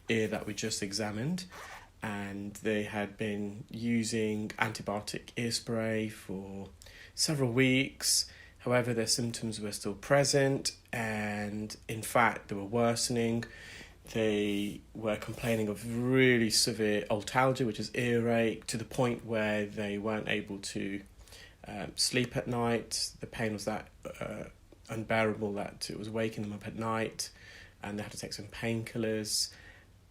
ear that we just examined, and they had been using antibiotic ear spray for several weeks. However, their symptoms were still present, and in fact they were worsening. They were complaining of really severe otalgia, which is earache, to the point where they weren't able to sleep at night. The pain was that unbearable that it was waking them up at night, and they had to take some painkillers,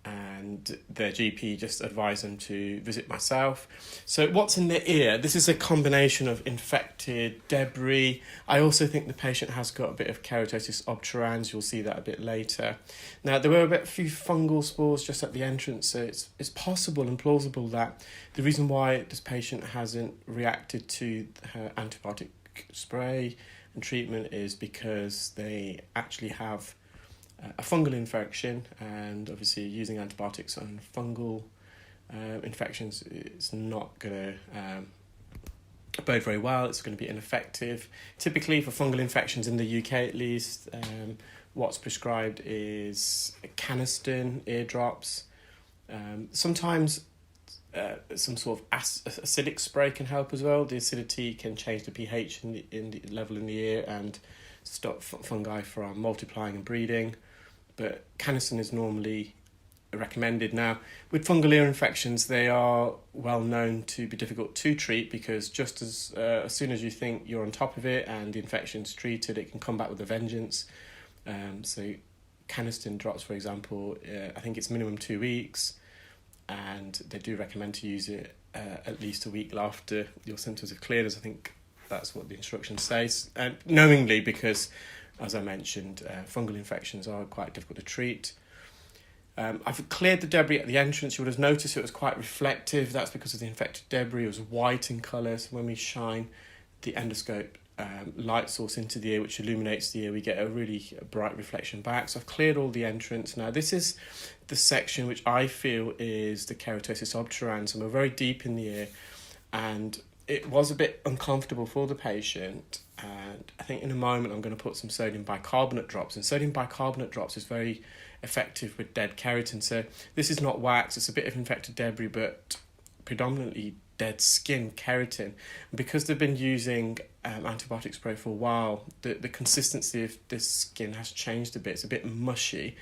and their GP just advised them to visit myself. So what's in the ear? This is a combination of infected debris. I also think the patient has got a bit of keratosis obturans. You'll see that a bit later. Now, there were a few fungal spores just at the entrance, so it's possible and plausible that the reason why this patient hasn't reacted to her antibiotic spray and treatment is because they actually have a fungal infection, and obviously using antibiotics on fungal infections is not going to bode very well. It's going to be ineffective. Typically for fungal infections in the UK at least, what's prescribed is Canesten ear drops. Sometimes some sort of acidic spray can help as well. The acidity can change the pH in the level in the ear and stop fungi from multiplying and breeding. But Canesten is normally recommended. Now, with fungal ear infections, they are well known to be difficult to treat because just as soon as you think you're on top of it and the infection's treated, it can come back with a vengeance. So Canesten drops, for example, I think it's minimum 2 weeks, and they do recommend to use it at least a week after your symptoms have cleared, as I think that's what the instruction says. And knowingly, because as I mentioned, fungal infections are quite difficult to treat. I've cleared the debris at the entrance. You would have noticed it was quite reflective. That's because of the infected debris. It was white in colour. So when we shine the endoscope light source into the ear, which illuminates the ear, we get a really bright reflection back. So I've cleared all the entrance. Now, this is the section which I feel is the keratosis obturans, and we're very deep in the ear, and it was a bit uncomfortable for the patient. And I think in a moment I'm going to put some sodium bicarbonate drops, and sodium bicarbonate drops is very effective with dead keratin. So this is not wax, it's a bit of infected debris, but predominantly dead skin keratin. And because they've been using antibiotic spray for a while, the consistency of this skin has changed a bit. It's a bit mushy,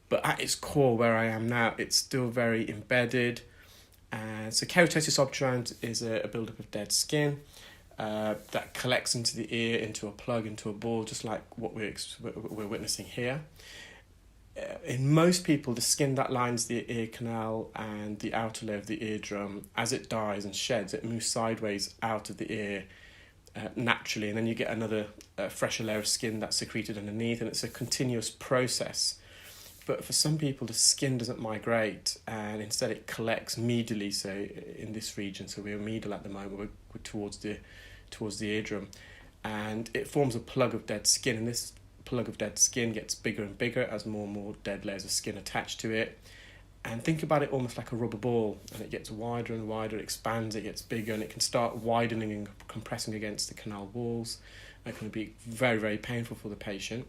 but at its core, where I am now, it's still very embedded. So keratosis obturans is a buildup of dead skin that collects into the ear, into a plug, into a ball, just like what we're witnessing here. In most people, the skin that lines the ear canal and the outer layer of the eardrum, as it dies and sheds, it moves sideways out of the ear naturally, and then you get another fresher layer of skin that's secreted underneath, and it's a continuous process. But for some people, the skin doesn't migrate, and instead it collects medially. So in this region, so we're medial at the moment, we're towards the eardrum, and it forms a plug of dead skin, and this plug of dead skin gets bigger and bigger as more and more dead layers of skin attach to it. And think about it almost like a rubber ball, and it gets wider and wider, it expands, it gets bigger, and it can start widening and compressing against the canal walls. It can be very, very painful for the patient.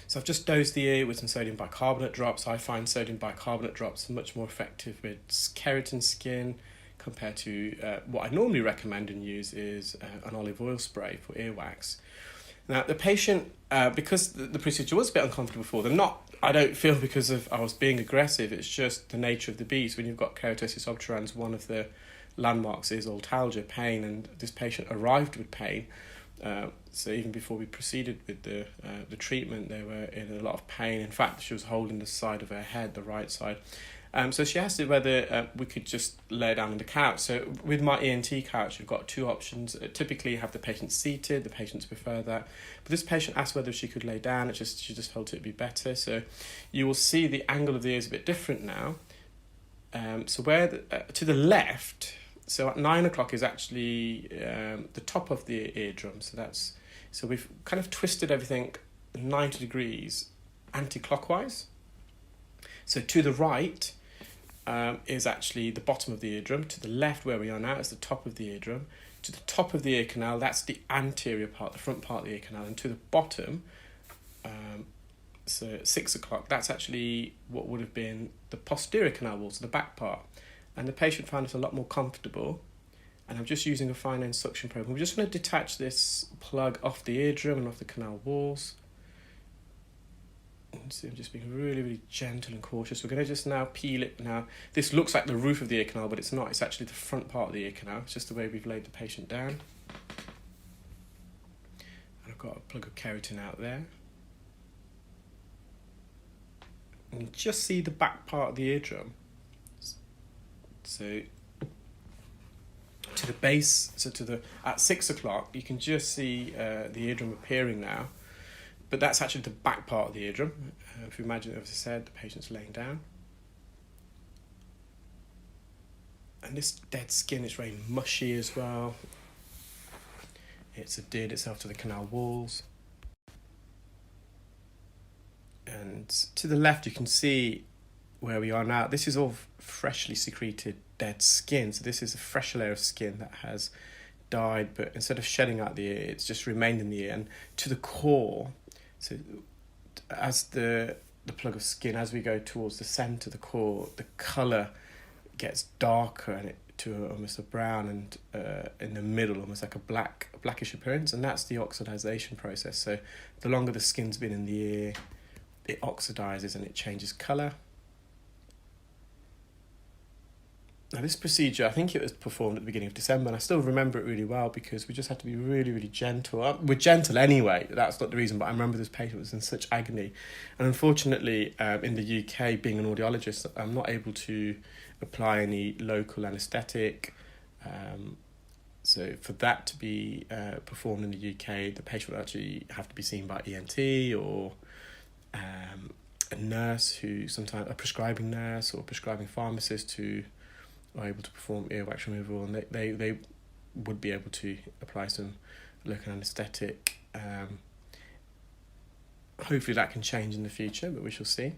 So I've just dosed the ear with some sodium bicarbonate drops. I find sodium bicarbonate drops much more effective with keratin skin compared to what I normally recommend and use is an olive oil spray for earwax. Now, the patient, because the procedure was a bit uncomfortable for them, I don't feel because of I was being aggressive, it's just the nature of the beast. When you've got keratosis obturans, one of the landmarks is otalgia, pain, and this patient arrived with pain. So even before we proceeded with the treatment, they were in a lot of pain. In fact, she was holding the side of her head, the right side. So she asked whether we could just lay down on the couch. So with my ENT couch, you've got two options. Typically, you have the patient seated. The patients prefer that. But this patient asked whether she could lay down. She just felt it would be better. So you will see the angle of the ear is a bit different now. So where to the left, so at 9 o'clock is actually the top of the eardrum. So we've kind of twisted everything 90 degrees anti-clockwise. So to the right is actually the bottom of the eardrum. To the left, where we are now, is the top of the eardrum. To the top of the ear canal, that's the anterior part, the front part of the ear canal. And to the bottom, So at 6 o'clock, that's actually what would have been the posterior canal wall, so the back part. And the patient found it a lot more comfortable. And I'm just using a fine end suction probe. We're just going to detach this plug off the eardrum and off the canal walls. And so I'm just being really, really gentle and cautious. We're going to just now peel it now. This looks like the roof of the ear canal, but it's not. It's actually the front part of the ear canal. It's just the way we've laid the patient down. And I've got a plug of keratin out there. And you just see the back part of the eardrum. So to the base, so at 6 o'clock, you can just see the eardrum appearing now, but that's actually the back part of the eardrum. If you imagine, as I said, the patient's laying down. And this dead skin is very mushy as well. It's adhered itself to the canal walls. And to the left, you can see where we are now. This is all freshly secreted dead skin. So this is a fresh layer of skin that has died, but instead of shedding out the ear, it's just remained in the ear. And to the core, so as the plug of skin, as we go towards the center, the core, the color gets darker and to almost a brown, and in the middle, almost like a blackish appearance. And that's the oxidization process. So the longer the skin's been in the ear, it oxidizes and it changes color. Now this procedure, I think it was performed at the beginning of December, and I still remember it really well because we just had to be really, really gentle. We're gentle anyway, that's not the reason, but I remember this patient was in such agony. And unfortunately, in the UK, being an audiologist, I'm not able to apply any local anaesthetic. So for that to be performed in the UK, the patient would actually have to be seen by ENT or a nurse, who sometimes a prescribing nurse or prescribing pharmacist who are able to perform earwax removal, and they would be able to apply some local anaesthetic. Hopefully that can change in the future, but we shall see.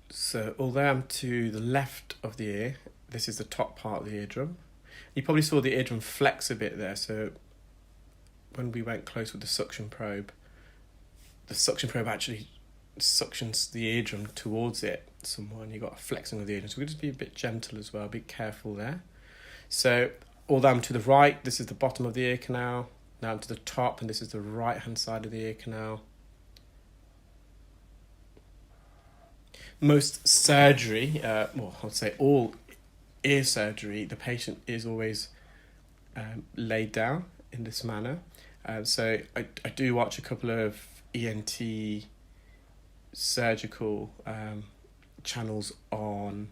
So although I'm to the left of the ear, this is the top part of the eardrum. You probably saw the eardrum flex a bit there, so when we went close with the suction probe, the suction probe actually suctions the eardrum towards it somewhat, and you got a flexing of the eardrum. So we'll just be a bit gentle as well, be careful there. So although I'm to the right, this is the bottom of the ear canal. Now I'm to the top, and this is the right hand side of the ear canal. Most surgery, well, I'd say all ear surgery, the patient is always laid down in this manner. So I do watch a couple of ENT surgical channels on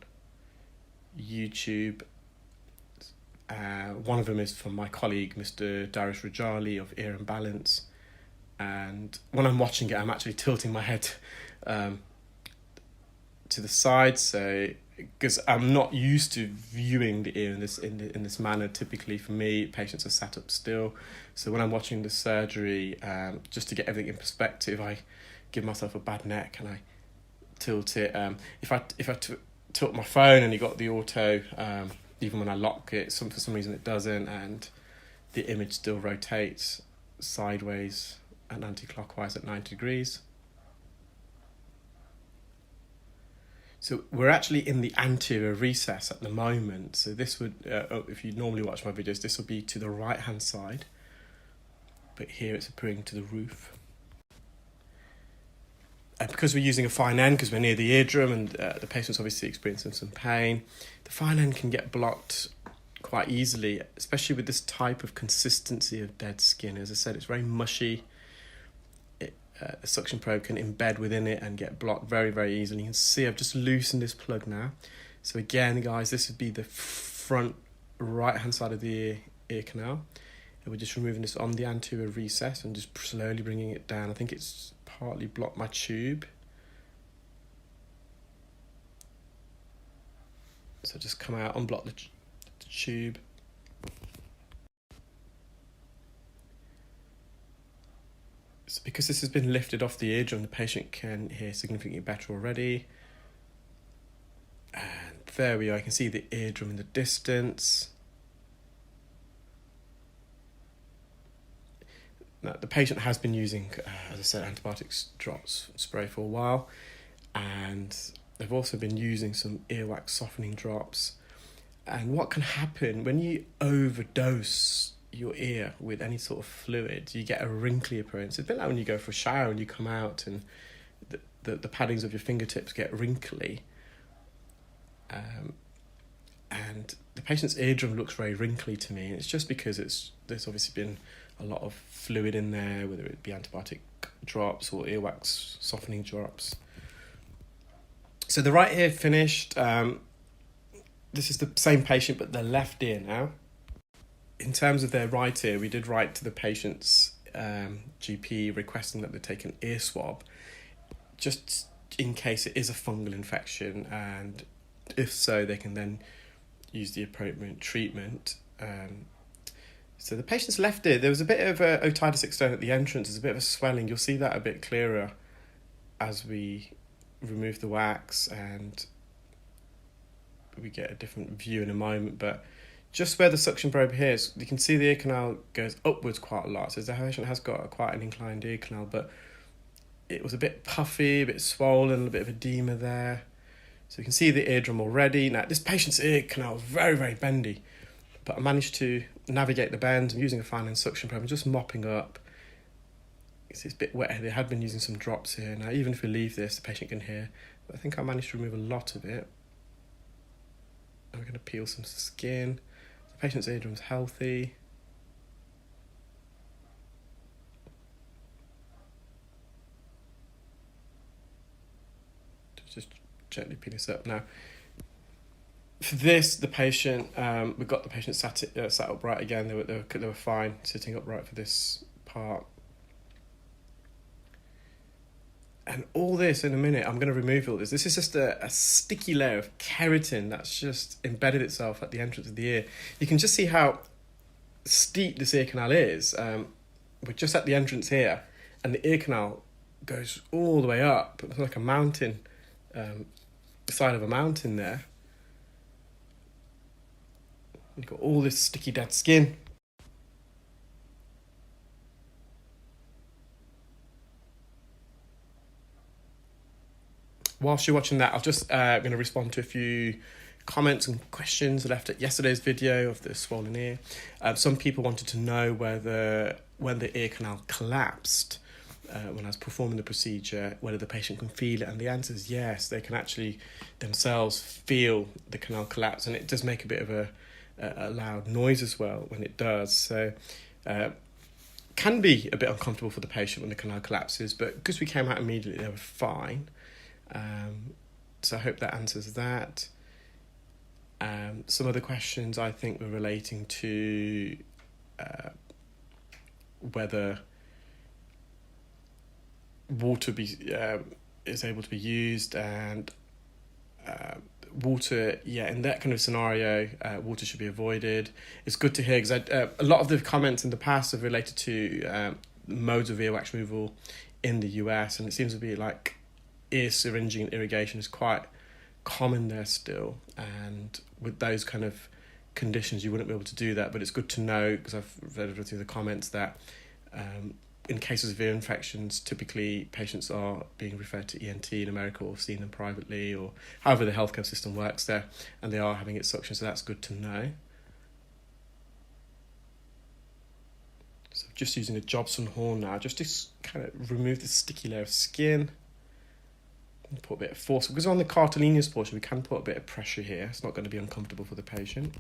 YouTube. One of them is from my colleague, Mr. Darish Rajali of Ear and Balance. And when I'm watching it, I'm actually tilting my head to the side, so because I'm not used to viewing the ear in this manner. Typically for me, patients are sat up still, so when I'm watching the surgery, just to get everything in perspective, I give myself a bad neck and I tilt it. If I tilt my phone and you got the auto, even when I lock it, for some reason it doesn't, and the image still rotates sideways and anti-clockwise at 90 degrees. So we're actually in the anterior recess at the moment. So this would, if you normally watch my videos, this will be to the right-hand side. But here it's appearing to the roof. Because we're using a fine end, because we're near the eardrum and the patient's obviously experiencing some pain, the fine end can get blocked quite easily, especially with this type of consistency of dead skin. As I said, it's very mushy. The suction probe can embed within it and get blocked very, very easily. You can see I've just loosened this plug now. So again, guys, this would be the front right-hand side of the ear canal. And we're just removing this on the anterior recess and just slowly bringing it down. I think it's partly blocked my tube. So just come out, unblock the tube. So because this has been lifted off the eardrum, the patient can hear significantly better already. And there we are, you can see the eardrum in the distance. Now, the patient has been using, as I said, antibiotic drops spray for a while, and they've also been using some earwax softening drops. And what can happen when you overdose your ear with any sort of fluid, you get a wrinkly appearance. It's a bit like when you go for a shower and you come out and the paddings of your fingertips get wrinkly. And the patient's eardrum looks very wrinkly to me. And it's just because there's obviously been a lot of fluid in there, whether it be antibiotic drops or earwax softening drops. So the right ear finished. This is the same patient, but the left ear now. In terms of their right ear, we did write to the patient's GP requesting that they take an ear swab, just in case it is a fungal infection, and if so, they can then use the appropriate treatment. So the patient's left ear, there was a bit of a otitis externe at the entrance. There's a bit of a swelling. You'll see that a bit clearer as we remove the wax, and we get a different view in a moment. But just where the suction probe here is, you can see the ear canal goes upwards quite a lot. So the patient has got quite an inclined ear canal, but it was a bit puffy, a bit swollen, a bit of edema there. So you can see the eardrum already. Now, this patient's ear canal is very, very bendy, but I managed to navigate the bend. I'm using a fine line suction probe. I'm just mopping up. It's a bit wet. They had been using some drops here. Now, even if we leave this, the patient can hear. But I think I managed to remove a lot of it. I'm going to peel some skin. The patient's eardrum's healthy. Just gently peel this up. Now, for this, the patient, we got the patient sat upright again. They were fine sitting upright for this part. And all this, in a minute, I'm going to remove all this. This is just a sticky layer of keratin that's just embedded itself at the entrance of the ear. You can just see how steep this ear canal is. We're just at the entrance here, and the ear canal goes all the way up. It's like a mountain, the side of a mountain there. You've got all this sticky dead skin. Whilst you're watching that, I'll just going to respond to a few comments and questions left at yesterday's video of the swollen ear. Some people wanted to know whether when the ear canal collapsed, when I was performing the procedure, whether the patient can feel it, and the answer is yes. They can actually themselves feel the canal collapse, and it does make a bit of a loud noise as well when it does. So can be a bit uncomfortable for the patient when the canal collapses, but because we came out immediately, they were fine. So I hope that answers that. Some other questions I think were relating to whether water is able to be used, and water, in that kind of scenario, water should be avoided. It's good to hear, because a lot of the comments in the past have related to modes of earwax removal in the US, and it seems to be like ear syringing and irrigation is quite common there still, and with those kind of conditions you wouldn't be able to do that. But it's good to know, because I've read through the comments, that in cases of ear infections, typically patients are being referred to ENT in America, or seeing them privately, or however the healthcare system works there, and they are having it suctioned, so that's good to know. So just using a Jobson horn now, just to kind of remove the sticky layer of skin. Put a bit of force, because on the cartilaginous portion we can put a bit of pressure here. It's not going to be uncomfortable for the patient.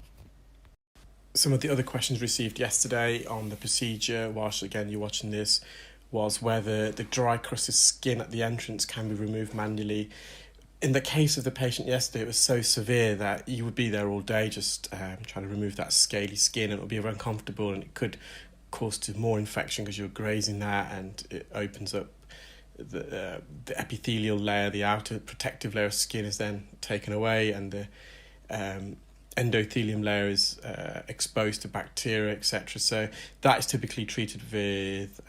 Some of the other questions received yesterday on the procedure, whilst again you're watching this, was whether the dry crusted skin at the entrance can be removed manually. In the case of the patient yesterday, it was so severe that you would be there all day just trying to remove that scaly skin, and it would be very uncomfortable, and it could cause to more infection because you're grazing that, and it opens up the epithelial layer. The outer protective layer of skin is then taken away, and the endothelium layer is exposed to bacteria, etc. So that is typically treated with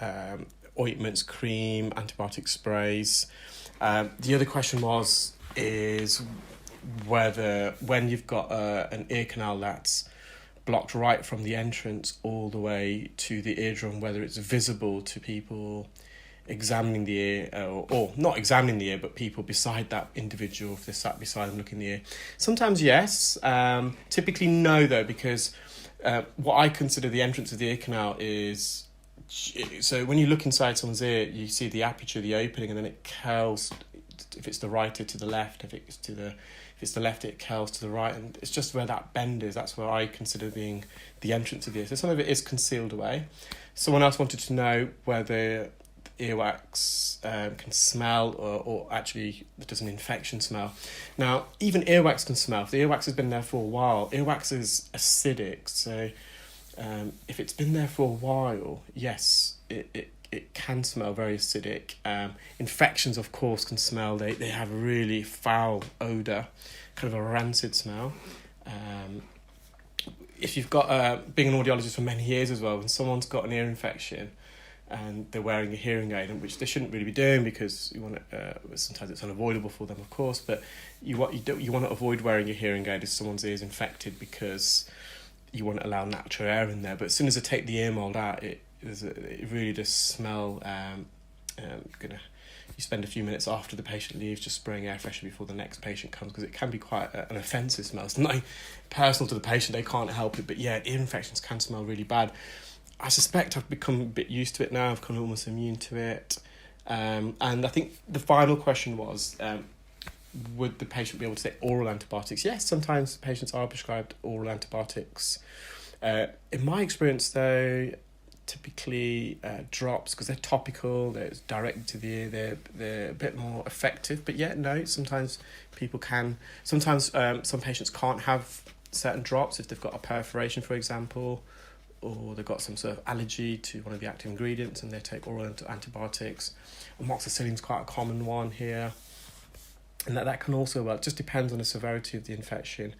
ointments, cream, antibiotic sprays. The other question is whether when you've got an ear canal that's blocked right from the entrance all the way to the eardrum, whether it's visible to people examining the ear, or not examining the ear, but people beside that individual, if they sat beside them looking in the ear. Sometimes yes, typically no though, because what I consider the entrance of the ear canal is, so when you look inside someone's ear, you see the aperture, the opening, and then it curls. If it's the right, to the left. If it's the left, it curls to the right, and it's just where that bend is. That's where I consider being the entrance of the ear. So some of it is concealed away. Someone else wanted to know whether earwax can smell, or actually does an infection smell. Now, even earwax can smell. If the earwax has been there for a while, earwax is acidic, so if it's been there for a while, yes, it can smell very acidic. Infections, of course, can smell. They have a really foul odour, kind of a rancid smell. If you've got, being an audiologist for many years as well, when someone's got an ear infection and they're wearing a hearing aid, which they shouldn't really be doing, because you want to, sometimes it's unavoidable for them, of course, but you want to avoid wearing a hearing aid if someone's ear is infected, because you want to allow natural air in there. But as soon as they take the ear mold out, it really does smell. You spend a few minutes after the patient leaves just spraying air freshener before the next patient comes, because it can be quite an offensive smell. It's not personal to the patient, they can't help it, but yeah, ear infections can smell really bad. I suspect I've become a bit used to it now. I've become almost immune to it. And I think the final question was, would the patient be able to take oral antibiotics? Yes, sometimes patients are prescribed oral antibiotics. In my experience, though, typically drops, because they're topical, they're directed to the ear, they're a bit more effective. But yeah, no, sometimes people can. Sometimes some patients can't have certain drops if they've got a perforation, for example, or they've got some sort of allergy to one of the active ingredients, and they take oral antibiotics. Amoxicillin's quite a common one here, and that can also work. It just depends on the severity of the infection.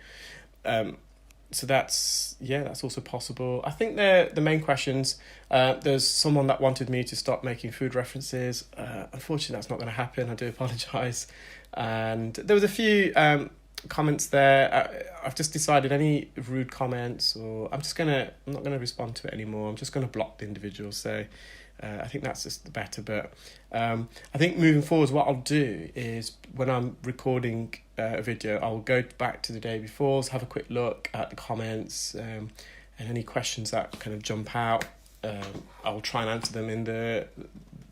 So that's also possible. I think they're the main questions. There's someone that wanted me to stop making food references. Unfortunately, that's not going to happen. I do apologise. And there was a few comments there. I've just decided any rude comments, or I'm not gonna respond to it anymore. I'm just gonna block the individual. So I think that's just the better. But I think moving forwards, what I'll do is, when I'm recording a video, I'll go back to the day before, have a quick look at the comments, and any questions that kind of jump out. I'll try and answer them in